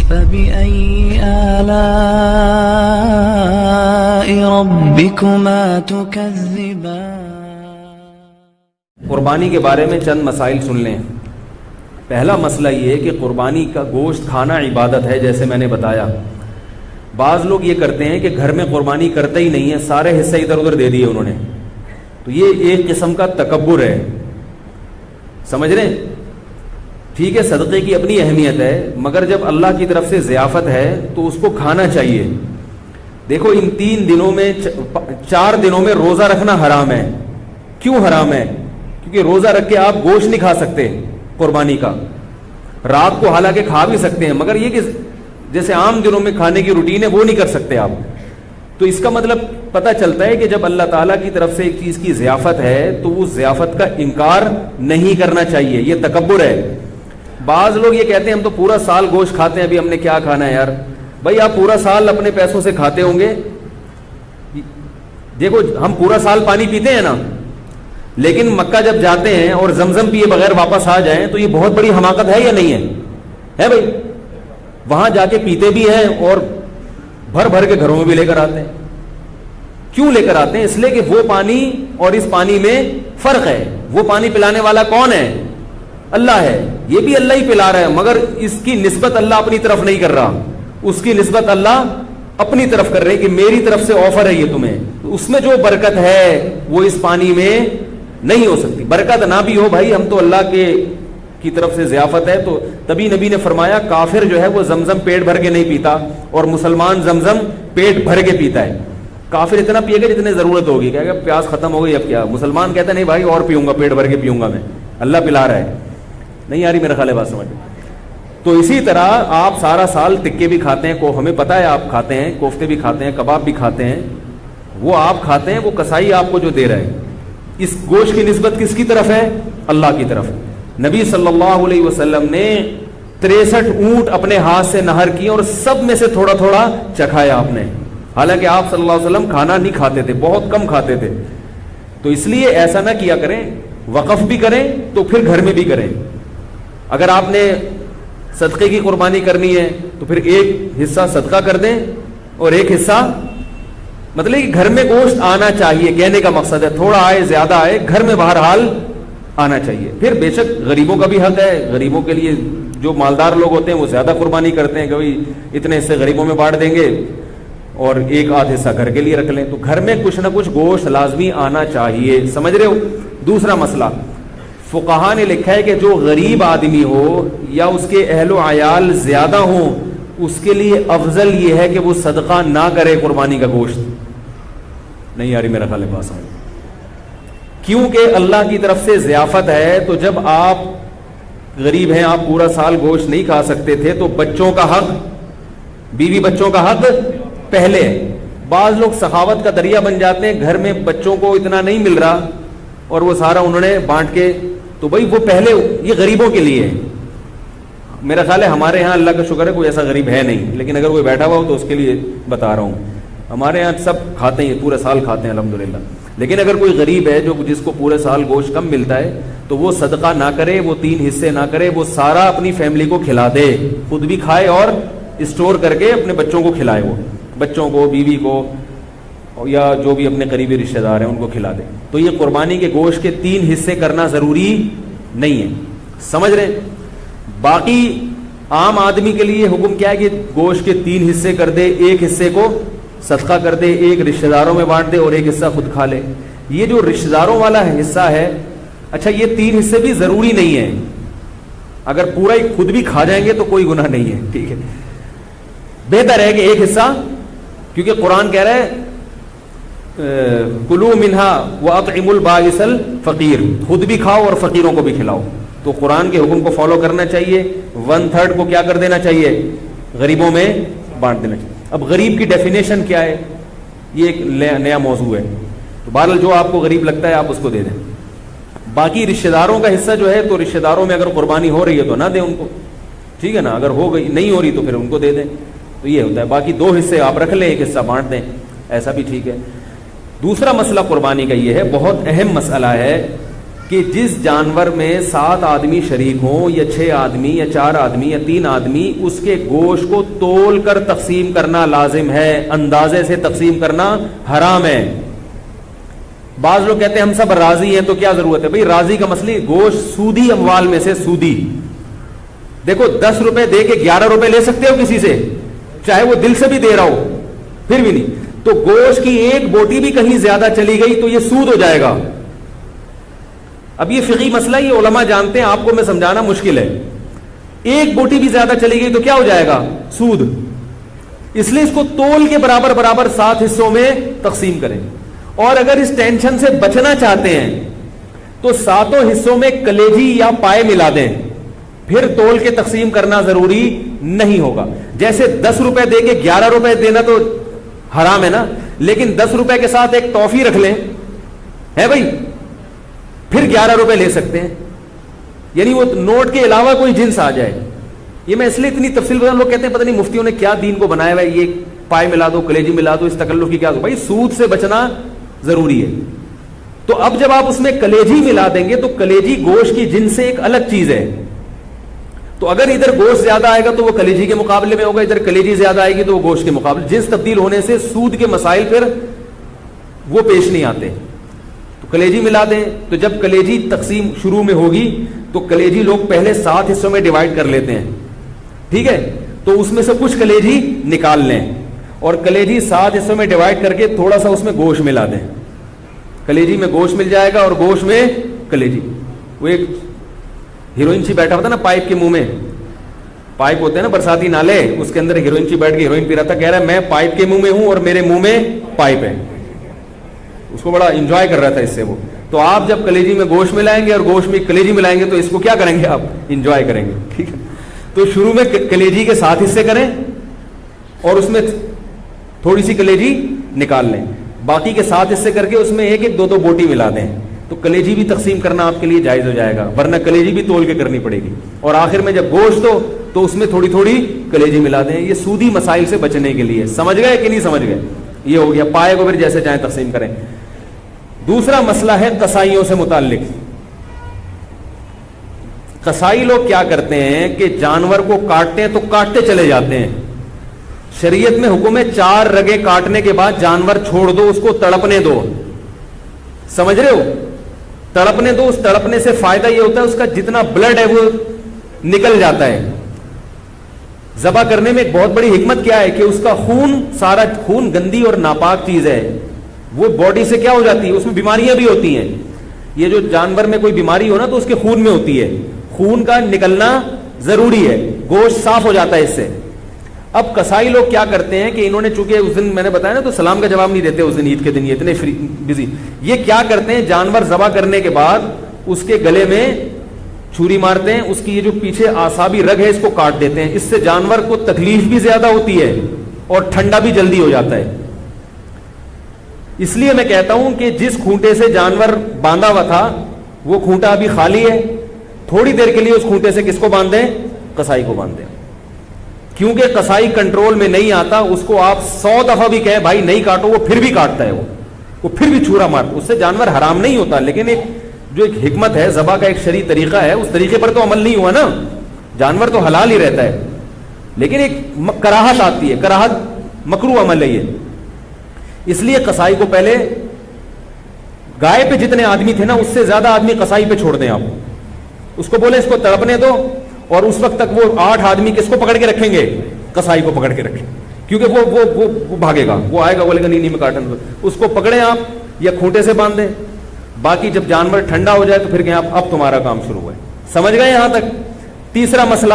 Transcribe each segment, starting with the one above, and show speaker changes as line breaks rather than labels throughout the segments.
فبأي آلاء ربكما تكذبان۔
قربانی کے بارے میں چند مسائل سن لیں۔ پہلا مسئلہ یہ ہے کہ قربانی کا گوشت کھانا عبادت ہے، جیسے میں نے بتایا۔ بعض لوگ یہ کرتے ہیں کہ گھر میں قربانی کرتے ہی نہیں ہیں، سارے حصے ادھر ادھر دے دیے انہوں نے، تو یہ ایک قسم کا تکبر ہے، سمجھ رہے ہیں؟ ٹھیک ہے، صدقے کی اپنی اہمیت ہے، مگر جب اللہ کی طرف سے ضیافت ہے تو اس کو کھانا چاہیے۔ دیکھو ان 3 دنوں میں 4 دنوں میں روزہ رکھنا حرام ہے۔ کیوں حرام ہے؟ کیونکہ روزہ رکھ کے آپ گوشت نہیں کھا سکتے قربانی کا، رات کو حالانکہ کھا بھی سکتے ہیں، مگر یہ کہ جیسے عام دنوں میں کھانے کی روٹین ہے وہ نہیں کر سکتے آپ۔ تو اس کا مطلب پتہ چلتا ہے کہ جب اللہ تعالیٰ کی طرف سے ایک چیز کی ضیافت ہے تو اس ضیافت کا انکار نہیں کرنا چاہیے، یہ تکبر ہے۔ بعض لوگ یہ کہتے ہیں ہم تو پورا سال گوشت کھاتے ہیں، ابھی ہم نے کیا کھانا ہے یار؟ بھائی آپ پورا سال اپنے پیسوں سے کھاتے ہوں گے، دیکھو ہم پورا سال پانی پیتے ہیں نا، لیکن مکہ جب جاتے ہیں اور زمزم پیے بغیر واپس آ جائیں تو یہ بہت بڑی حماقت ہے یا نہیں ہے؟ ہے بھائی، وہاں جا کے پیتے بھی ہیں اور بھر بھر کے گھروں میں بھی لے کر آتے ہیں۔ کیوں لے کر آتے ہیں؟ اس لیے کہ وہ پانی اور اس پانی میں فرق ہے۔ وہ پانی پلانے والا کون ہے؟ اللہ ہے، یہ بھی اللہ ہی پلا رہا ہے، مگر اس کی نسبت اللہ اپنی طرف نہیں کر رہا، اس کی نسبت اللہ اپنی طرف کر رہے کہ میری طرف سے آفر ہے یہ تمہیں، تو اس میں جو برکت ہے وہ اس پانی میں نہیں ہو سکتی۔ برکت نہ بھی ہو بھائی، ہم تو اللہ کی طرف سے ضیافت ہے، تو تبھی نبی نے فرمایا کافر جو ہے وہ زمزم پیٹ بھر کے نہیں پیتا اور مسلمان زمزم پیٹ بھر کے پیتا ہے۔ کافر اتنا پیے گا جتنے ضرورت ہوگی، کہے گا پیاس ختم ہو گئی اب کیا، مسلمان کہتا ہے نہیں بھائی اور پیوں گا، پیٹ بھر کے پیوں گا میں، اللہ پلا رہا ہے۔ نہیں آ رہی میرا خیال ہے بات سمجھ۔ تو اسی طرح آپ سارا سال ٹکے بھی کھاتے ہیں، ہمیں پتہ ہے آپ کھاتے ہیں، کوفتے بھی کھاتے ہیں، کباب بھی کھاتے ہیں، وہ آپ کھاتے ہیں، وہ کسائی آپ کو جو دے رہا ہے، اس گوشت کی نسبت کس کی طرف ہے؟ اللہ کی طرف۔ نبی صلی اللہ علیہ وسلم نے 63 اونٹ اپنے ہاتھ سے نہر کیے اور سب میں سے تھوڑا تھوڑا چکھایا آپ نے، حالانکہ آپ صلی اللہ علیہ وسلم کھانا نہیں کھاتے تھے، بہت کم کھاتے تھے۔ تو اس لیے ایسا نہ کیا کریں، وقف بھی کریں تو پھر گھر میں بھی کریں۔ اگر آپ نے صدقے کی قربانی کرنی ہے تو پھر ایک حصہ صدقہ کر دیں اور ایک حصہ، مطلب کہ گھر میں گوشت آنا چاہیے، کہنے کا مقصد ہے تھوڑا آئے زیادہ آئے، گھر میں بہرحال آنا چاہیے۔ پھر بے شک غریبوں کا بھی حق ہے، غریبوں کے لیے جو مالدار لوگ ہوتے ہیں وہ زیادہ قربانی کرتے ہیں کہ بھائی اتنے حصے غریبوں میں بانٹ دیں گے اور ایک آدھ حصہ گھر کے لیے رکھ لیں، تو گھر میں کچھ نہ کچھ گوشت لازمی آنا چاہیے، سمجھ رہے ہو؟ دوسرا مسئلہ، فقہا نے لکھا ہے کہ جو غریب آدمی ہو یا اس کے اہل و عیال زیادہ ہوں، اس کے لیے افضل یہ ہے کہ وہ صدقہ نہ کرے قربانی کا گوشت۔ نہیں یاری میرا خیال ہے بات سمجھ، کیونکہ اللہ کی طرف سے ضیافت ہے، تو جب آپ غریب ہیں، آپ پورا سال گوشت نہیں کھا سکتے تھے، تو بچوں کا حق، بیوی بچوں کا حق پہلے۔ بعض لوگ سخاوت کا دریا بن جاتے ہیں، گھر میں بچوں کو اتنا نہیں مل رہا اور وہ سارا انہوں نے بانٹ کے، تو بھائی وہ پہلے یہ غریبوں کے لیے ہے۔ میرا خیال ہے ہمارے ہاں اللہ کا شکر ہے کوئی ایسا غریب ہے نہیں، لیکن اگر کوئی بیٹھا ہوا ہو تو اس کے لیے بتا رہا ہوں، ہمارے ہاں سب کھاتے ہیں، پورے سال کھاتے ہیں الحمدللہ۔ لیکن اگر کوئی غریب ہے جس کو پورے سال گوشت کم ملتا ہے تو وہ صدقہ نہ کرے، وہ 3 حصے نہ کرے، وہ سارا اپنی فیملی کو کھلا دے، خود بھی کھائے اور اسٹور کر کے اپنے بچوں کو کھلائے، وہ بچوں کو، بیوی کو، یا جو بھی اپنے قریبی رشتہ دار ہیں ان کو کھلا دے۔ تو یہ قربانی کے گوشت کے 3 حصے کرنا ضروری نہیں ہے، سمجھ رہے؟ باقی عام آدمی کے لیے حکم کیا ہے کہ گوشت کے 3 حصے کر دے، ایک حصے کو صدقہ کر دے، ایک رشتہ داروں میں بانٹ دے اور ایک حصہ خود کھا لے۔ یہ جو رشتہ داروں والا حصہ ہے، اچھا یہ 3 حصے بھی ضروری نہیں ہے، اگر پورا ہی خود بھی کھا جائیں گے تو کوئی گناہ نہیں ہے، ٹھیک ہے؟ بہتر ہے کہ ایک حصہ، کیونکہ قرآن کہہ رہا ہے کلوا منہا واطعموا البائس الفقیر، خود بھی کھاؤ اور فقیروں کو بھی کھلاؤ۔ تو قرآن کے حکم کو فالو کرنا چاہیے، 1/3 کو کیا کر دینا چاہیے؟ غریبوں میں بانٹ دینا چاہیے۔ اب غریب کی ڈیفینیشن کیا ہے؟ یہ ایک نیا موضوع ہے، تو بہرحال جو آپ کو غریب لگتا ہے آپ اس کو دے دیں۔ باقی رشتہ داروں کا حصہ جو ہے، تو رشتہ داروں میں اگر قربانی ہو رہی ہے تو نہ دیں ان کو، ٹھیک ہے نا؟ اگر ہو گئی نہیں ہو رہی تو پھر ان کو دے دیں، تو یہ ہوتا ہے۔ باقی 2 حصے آپ رکھ لیں، ایک حصہ بانٹ دیں، ایسا بھی ٹھیک ہے۔ دوسرا مسئلہ قربانی کا یہ ہے، بہت اہم مسئلہ ہے کہ جس جانور میں 7 آدمی شریک ہوں یا 6 آدمی یا 4 آدمی یا 3 آدمی، اس کے گوشت کو تول کر تقسیم کرنا لازم ہے، اندازے سے تقسیم کرنا حرام ہے۔ بعض لوگ کہتے ہیں ہم سب راضی ہیں تو کیا ضرورت ہے؟ بھئی راضی کا مسئلہ، گوشت سودی اموال میں سے سودی، دیکھو 10 روپے دے کے 11 روپے لے سکتے ہو کسی سے، چاہے وہ دل سے بھی دے رہا ہو، پھر بھی نہیں۔ تو گوشت کی ایک بوٹی بھی کہیں زیادہ چلی گئی تو یہ سود ہو جائے گا۔ اب یہ فقہی مسئلہ، یہ علماء جانتے ہیں، آپ کو میں سمجھانا مشکل ہے۔ ایک بوٹی بھی زیادہ چلی گئی تو کیا ہو جائے گا؟ سود۔ اس لیے اس کو تول کے برابر برابر 7 حصوں میں تقسیم کریں، اور اگر اس ٹینشن سے بچنا چاہتے ہیں تو 7 حصوں میں کلیجی یا پائے ملا دیں، پھر تول کے تقسیم کرنا ضروری نہیں ہوگا۔ جیسے 10 روپے دے کے 11 روپے دینا تو حرام ہے نا، لیکن 10 روپے کے ساتھ ایک ٹافی رکھ لیں، ہے بھائی، پھر 11 روپے لے سکتے ہیں، یعنی وہ نوٹ کے علاوہ کوئی جنس آ جائے۔ یہ میں اس لیے اتنی تفصیل بتا، لوگ کہتے ہیں پتہ نہیں مفتیوں نے کیا دین کو بنایا ہوا ہے، یہ پائے ملا دو، کلیجی ملا دو، اس تکلف کی کیا دو؟ بھائی سود سے بچنا ضروری ہے۔ تو اب جب آپ اس میں کلیجی ملا دیں گے تو کلیجی گوشت کی جنس سے ایک الگ چیز ہے، تو اگر ادھر گوشت زیادہ آئے گا تو وہ کلیجی کے مقابلے میں ہوگا، ادھر کلیجی زیادہ آئے گی تو وہ گوشت کے مقابلے۔ جنس تبدیل ہونے سے سود کے مسائل پھر وہ پیش نہیں آتے، تو کلیجی ملا دیں۔ تو جب کلیجی تقسیم شروع میں ہوگی تو کلیجی لوگ پہلے 7 حصوں میں ڈیوائڈ کر لیتے ہیں، ٹھیک ہے، تو اس میں سے کچھ کلیجی نکال لیں، اور کلیجی 7 حصوں میں ڈیوائڈ کر کے تھوڑا سا اس میں گوشت ملا دیں، کلیجی میں گوشت مل جائے گا اور گوشت میں کلیجی۔ وہ ایک ہیروئن چی بیٹھا ہوتا نا پائپ کے منہ میں، پائپ ہوتے ہیں نا برساتی نالے، اس کے اندر ہیروئن چی بیٹھ کے ہیروئن پی رہا تھا، کہہ رہا ہے میں پائپ کے منہ میں ہوں اور میرے منہ میں پائپ ہے، اس کو بڑا انجوائے کر رہا تھا اس سے وہ۔ تو آپ جب کلیجی میں گوشت ملائیں گے اور گوشت میں کلیجی ملائیں گے تو اس کو کیا کریں گے؟ آپ انجوائے کریں گے، ٹھیک ہے۔ تو شروع میں کلیجی کے 7 حصے کریں اور اس میں تھوڑی سی کلیجی نکال لیں، باقی کے 7 حصے کر کے اس میں 1-2 بوٹی ملا دیں، تو کلیجی بھی تقسیم کرنا آپ کے لیے جائز ہو جائے گا، ورنہ کلیجی بھی تول کے کرنی پڑے گی، اور آخر میں جب گوشت ہو تو اس میں تھوڑی تھوڑی کلیجی ملا دیں۔ یہ سودی مسائل سے بچنے کے لیے، سمجھ گئے کہ نہیں سمجھ گئے؟ یہ ہو گیا، پائے کو پھر جیسے چاہیں تقسیم کریں۔ دوسرا مسئلہ ہے قصائیوں سے متعلق۔ قصائی لوگ کیا کرتے ہیں کہ جانور کو کاٹتے ہیں تو کاٹتے چلے جاتے ہیں۔ شریعت میں حکم ہے 4 رگیں کاٹنے کے بعد جانور چھوڑ دو، اس کو تڑپنے دو، سمجھ رہے ہو؟ تڑپنے دو، اس تڑپنے سے فائدہ یہ ہوتا ہے اس کا جتنا بلڈ ہے وہ نکل جاتا ہے۔ ذبح کرنے میں ایک بہت بڑی حکمت کیا ہے کہ اس کا خون، سارا خون گندی اور ناپاک چیز ہے، وہ باڈی سے کیا ہو جاتی ہے، اس میں بیماریاں بھی ہوتی ہیں۔ یہ جو جانور میں کوئی بیماری ہو نا تو اس کے خون میں ہوتی ہے، خون کا نکلنا ضروری ہے، گوشت صاف ہو جاتا ہے اس سے۔ اب قصائی لوگ کیا کرتے ہیں کہ انہوں نے چونکہ اس دن میں نے بتایا نا تو سلام کا جواب نہیں دیتے اس دن، عید کے دن یہ اتنے بزی، یہ کیا کرتے ہیں جانور ذبح کرنے کے بعد اس کے گلے میں چھری مارتے ہیں، اس کی یہ جو پیچھے اعصابی رگ ہے اس کو کاٹ دیتے ہیں، اس سے جانور کو تکلیف بھی زیادہ ہوتی ہے اور ٹھنڈا بھی جلدی ہو جاتا ہے۔ اس لیے میں کہتا ہوں کہ جس کھونٹے سے جانور باندھا ہوا تھا وہ کھونٹا ابھی خالی ہے، تھوڑی دیر کے لیے اس کھونٹے سے کس کو باندھ دیں؟ قصائی کو باندھ دیں، کیونکہ قصائی کنٹرول میں نہیں آتا، اس کو آپ 100 دفعہ بھی کہیں بھائی نہیں کاٹو وہ پھر بھی کاٹتا ہے، وہ پھر بھی چھرا مارتا، اس سے جانور حرام نہیں ہوتا، لیکن ایک جو ایک حکمت ہے، ذبح کا ایک شرعی طریقہ ہے، اس طریقے پر تو عمل نہیں ہوا نا، جانور تو حلال ہی رہتا ہے، لیکن ایک کراہت آتی ہے، کراہت مکروہ عمل ہے یہ۔ اس لیے قصائی کو پہلے گائے پہ جتنے آدمی تھے نا اس سے زیادہ آدمی قصائی پہ چھوڑ دیں، آپ اس کو بولے اس کو تڑپنے دو، اور اس وقت تک وہ 8 آدمی کس کو پکڑ کے رکھیں گے؟ قصائی کو پکڑ کے رکھیں، کیونکہ وہ بھاگے گا، وہ آئے گا بولے گا نہیں میں کاٹن دو، اس کو پکڑیں آپ یا کھونٹے سے باندھ دیں، باقی جب جانور ٹھنڈا ہو جائے تو پھر کہیں آپ اب تمہارا کام شروع ہے۔ سمجھ گئے یہاں تک؟ تیسرا مسئلہ،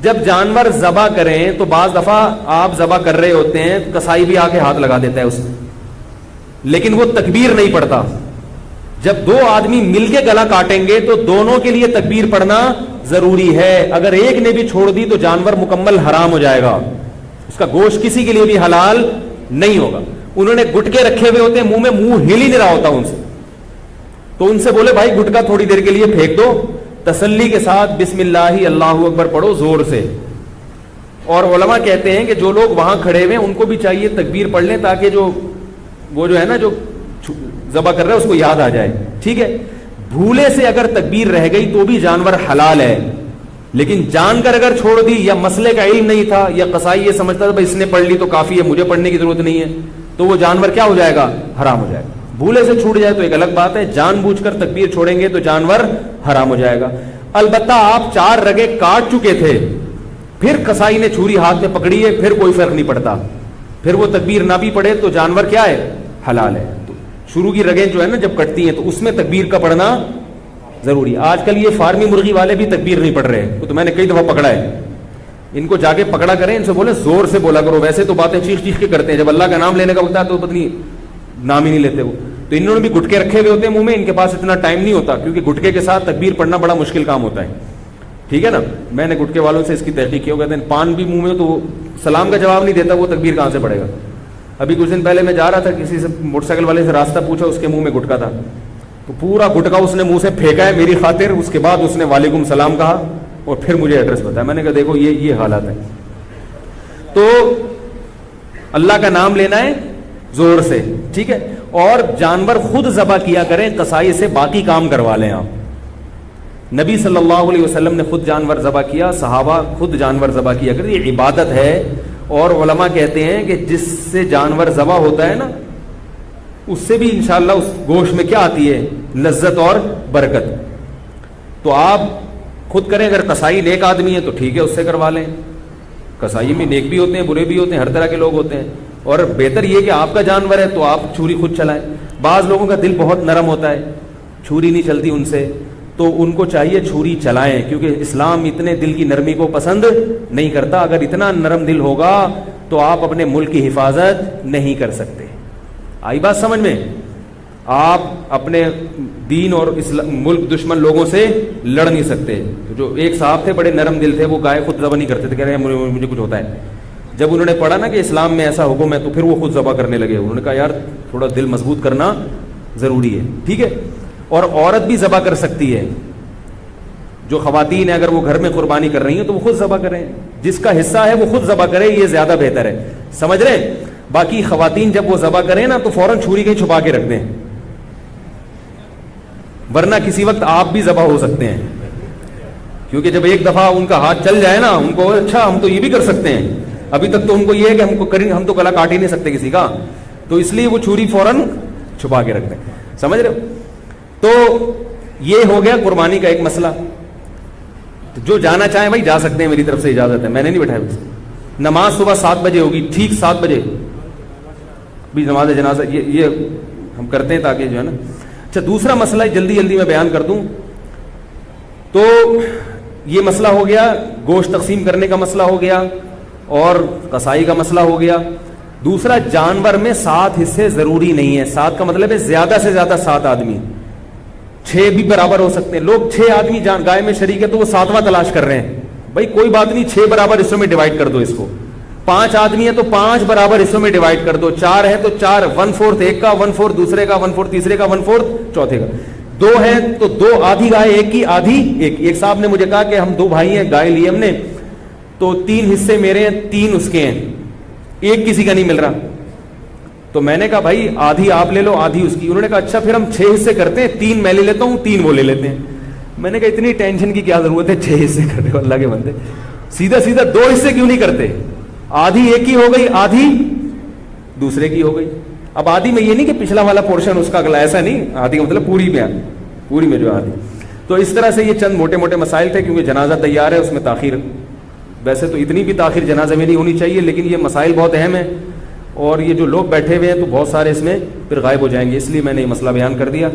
جب جانور ذبح کریں تو بعض دفعہ آپ ذبح کر رہے ہوتے ہیں، قصائی بھی آ کے ہاتھ لگا دیتا ہے اس میں، لیکن وہ تکبیر نہیں پڑتا۔ جب 2 آدمی مل کے گلا کاٹیں گے تو دونوں کے لیے تکبیر پڑھنا ضروری ہے، اگر ایک نے بھی چھوڑ دی تو جانور مکمل حرام ہو جائے گا، اس کا گوشت کسی کے لیے بھی حلال نہیں ہوگا۔ انہوں نے گٹکے رکھے ہوئے ہوتے ہیں منہ میں، منہ ہل ہی نہیں رہا ہوتا ان سے، تو ان سے بولے بھائی گٹکا تھوڑی دیر کے لیے پھینک دو، تسلی کے ساتھ بسم اللہ اللہ اکبر پڑھو زور سے۔ اور علماء کہتے ہیں کہ جو لوگ وہاں کھڑے ہوئے ان کو بھی چاہیے تکبیر پڑھ لیں تاکہ وہ جو ہے نا جو ذبح کر رہا ہے اس کو یاد آ جائے، ٹھیک ہے۔ بھولے سے اگر تکبیر رہ گئی تو بھی جانور حلال ہے، لیکن جان کر اگر چھوڑ دی یا مسئلے کا علم نہیں تھا یا قصائی یہ سمجھتا تھا بھائی اس نے پڑھ لی تو کافی ہے، مجھے پڑھنے کی ضرورت نہیں ہے، تو وہ جانور کیا ہو جائے گا؟ حرام ہو جائے گا۔ بھولے سے چھوٹ جائے تو ایک الگ بات ہے، جان بوجھ کر تکبیر چھوڑیں گے تو جانور حرام ہو جائے گا۔ البتہ آپ 4 رگیں کاٹ چکے تھے، پھر قصائی نے چھری ہاتھ میں پکڑی ہے، پھر کوئی فرق نہیں پڑتا، پھر وہ تکبیر نہ بھی پڑھے تو جانور کیا ہے؟ حلال ہے۔ تو شروع کی رگیں جو ہے نا جب کٹتی ہیں تو اس میں تکبیر کا پڑھنا ضروری ہے۔ آج کل یہ فارمی مرغی والے بھی تکبیر نہیں پڑھ رہے، تو میں نے کئی دفعہ پکڑا ہے، ان کو جا کے پکڑا کریں، ان سے بولے زور سے بولا کرو، ویسے تو باتیں چیخ چیخ کے کرتے ہیں، جب اللہ کا نام لینے کا وقت ہے تو پتہ نام ہی نہیں لیتے وہ۔ تو انہوں نے بھی گٹکے رکھے ہوئے ہوتے ہیں منہ میں، ان کے پاس اتنا ٹائم نہیں ہوتا کیونکہ گٹکے کے ساتھ تکبیر پڑھنا بڑا مشکل کام ہوتا ہے، ٹھیک ہے نا۔ میں نے گٹکے والوں سے اس کی تحقیق کی، کہتے ہیں پان بھی منہ میں تو سلام کا جواب نہیں دیتا، وہ تکبیر کہاں سے پڑھے گا۔ ابھی کچھ دن پہلے میں جا رہا تھا، کسی سے موٹر سائیکل والے سے راستہ پوچھا، اس کے منہ میں گٹکا تھا، تو پورا گٹکا اس نے منہ سے پھینکا ہے میری خاطر، اس کے بعد اس نے وعلیکم السلام کہا اور پھر مجھے ایڈریس بتایا۔ میں نے کہا دیکھو یہ حالات ہے۔ تو اللہ کا نام لینا ہے زور سے، ٹھیک ہے، اور جانور خود ذبح کیا کریں، قصائی سے باقی کام کروا لیں آپ۔ نبی صلی اللہ علیہ وسلم نے خود جانور ذبح کیا، صحابہ خود جانور ذبح کیا کریں، یہ عبادت ہے۔ اور علماء کہتے ہیں کہ جس سے جانور ذبح ہوتا ہے نا اس سے بھی انشاءاللہ اس گوشت میں کیا آتی ہے؟ لذت اور برکت۔ تو آپ خود کریں، اگر قصائی نیک آدمی ہے تو ٹھیک ہے اس سے کروا لیں، قصائی میں نیک بھی ہوتے ہیں برے بھی ہوتے ہیں، ہر طرح کے لوگ ہوتے ہیں، اور بہتر یہ کہ آپ کا جانور ہے تو آپ چھری خود چلائیں۔ بعض لوگوں کا دل بہت نرم ہوتا ہے، چھری نہیں چلتی ان سے، تو ان کو چاہیے چھری چلائیں، کیونکہ اسلام اتنے دل کی نرمی کو پسند نہیں کرتا۔ اگر اتنا نرم دل ہوگا تو آپ اپنے ملک کی حفاظت نہیں کر سکتے۔ آئی بات سمجھ میں؟ آپ اپنے دین اور ملک دشمن لوگوں سے لڑ نہیں سکتے۔ جو ایک صاحب تھے بڑے نرم دل تھے، وہ گائے خود ذبح نہیں کرتے تھے، کہہ رہے ہیں مجھے کچھ ہوتا ہے۔ جب انہوں نے پڑھا نا کہ اسلام میں ایسا حکم ہے تو پھر وہ خود ذبح کرنے لگے۔ انہوں نے کہا یار تھوڑا دل مضبوط کرنا ضروری ہے، ٹھیک ہے۔ اور عورت بھی ذبح کر سکتی ہے، جو خواتین ہیں اگر وہ گھر میں قربانی کر رہی ہیں تو وہ خود ذبح کریں، جس کا حصہ ہے وہ خود ذبح کرے، یہ زیادہ بہتر ہے، سمجھ رہے ہیں؟ باقی خواتین جب وہ ذبح کریں نا تو فوراً چھری کہیں چھپا کے رکھ دیں، ورنہ کسی وقت آپ بھی ذبح ہو سکتے ہیں، کیونکہ جب ایک دفعہ ان کا ہاتھ چل جائے نا ان کو اچھا ہم تو یہ بھی کر سکتے ہیں، ابھی تک تو ان کو یہ ہے کہ ہم تو گلا کاٹ ہی نہیں سکتے کسی کا، تو اس لیے وہ چھری فوراً چھپا کے رکھ دیں، سمجھ رہے ہو؟ تو یہ ہو گیا قربانی کا ایک مسئلہ۔ جو جانا چاہیں بھائی جا سکتے ہیں، میری طرف سے اجازت ہے، میں نے نہیں بٹھایا بس۔ نماز صبح 7 بجے ہوگی، ٹھیک 7 بجے بھی نماز جنازہ یہ ہم کرتے ہیں تاکہ جو ہے نا۔ اچھا دوسرا مسئلہ جلدی میں بیان کر دوں تو یہ مسئلہ ہو گیا، گوشت تقسیم کرنے کا مسئلہ ہو گیا اور قصائی کا مسئلہ ہو گیا۔ دوسرا، جانور میں 7 حصے ضروری نہیں ہے، 7 کا مطلب ہے زیادہ سے زیادہ 7 آدمی، 6 بھی برابر ہو سکتے ہیں۔ لوگ 6 آدمی گائے میں شریک ہے تو وہ 7واں تلاش کر رہے ہیں، بھائی کوئی بات نہیں 6 برابر حصوں میں ڈیوائڈ کر دو اس کو، 5 آدمی ہے تو 5 برابر حصوں میں ڈیوائڈ کر دو، 4 ہے تو 4، 1/4 ایک کا، 1/4 دوسرے کا، 1/4 تیسرے کا، 1/4 چوتھے کا، 2 ہے تو 2 آدھی گائے ایک کی، آدھی ایک صاحب نے مجھے کہا کہ ہم 2 بھائی ہیں، گائے لی ہم نے تو 3 حصے میرے ہیں، 3 اس کے ہیں، ایک کسی کا نہیں مل رہا، تو میں نے کہا بھائی آدھی آپ لے لو آدھی اس کی۔ انہوں نے کہا اچھا پھر ہم 6 حصے کرتے ہیں، 3 میں لے لیتا ہوں 3 وہ لے لیتے ہیں۔ میں نے کہا اتنی ٹینشن کی کیا ضرورت ہے، 6 حصے کرتے ہو اللہ کے بندے، سیدھا 2 حصے کیوں نہیں کرتے؟ آدھی ایک کی ہو گئی، آدھی دوسرے کی ہو گئی۔ اب آدھی میں یہ نہیں کہ پچھلا والا پورشن اس کا اگلا، ایسا نہیں، آدھی کا مطلب پوری میں جو آدھی۔ تو اس طرح سے یہ چند موٹے موٹے مسائل تھے، کیونکہ جنازہ تیار ہے، اس میں تاخیر، ویسے تو اتنی بھی تاخیر جنازہ میں نہیں ہونی چاہیے، لیکن یہ مسائل بہت اہم ہیں اور یہ جو لوگ بیٹھے ہوئے ہیں تو بہت سارے اس میں پھر غائب ہو جائیں گے، اس لیے میں نے یہ مسئلہ بیان کر دیا۔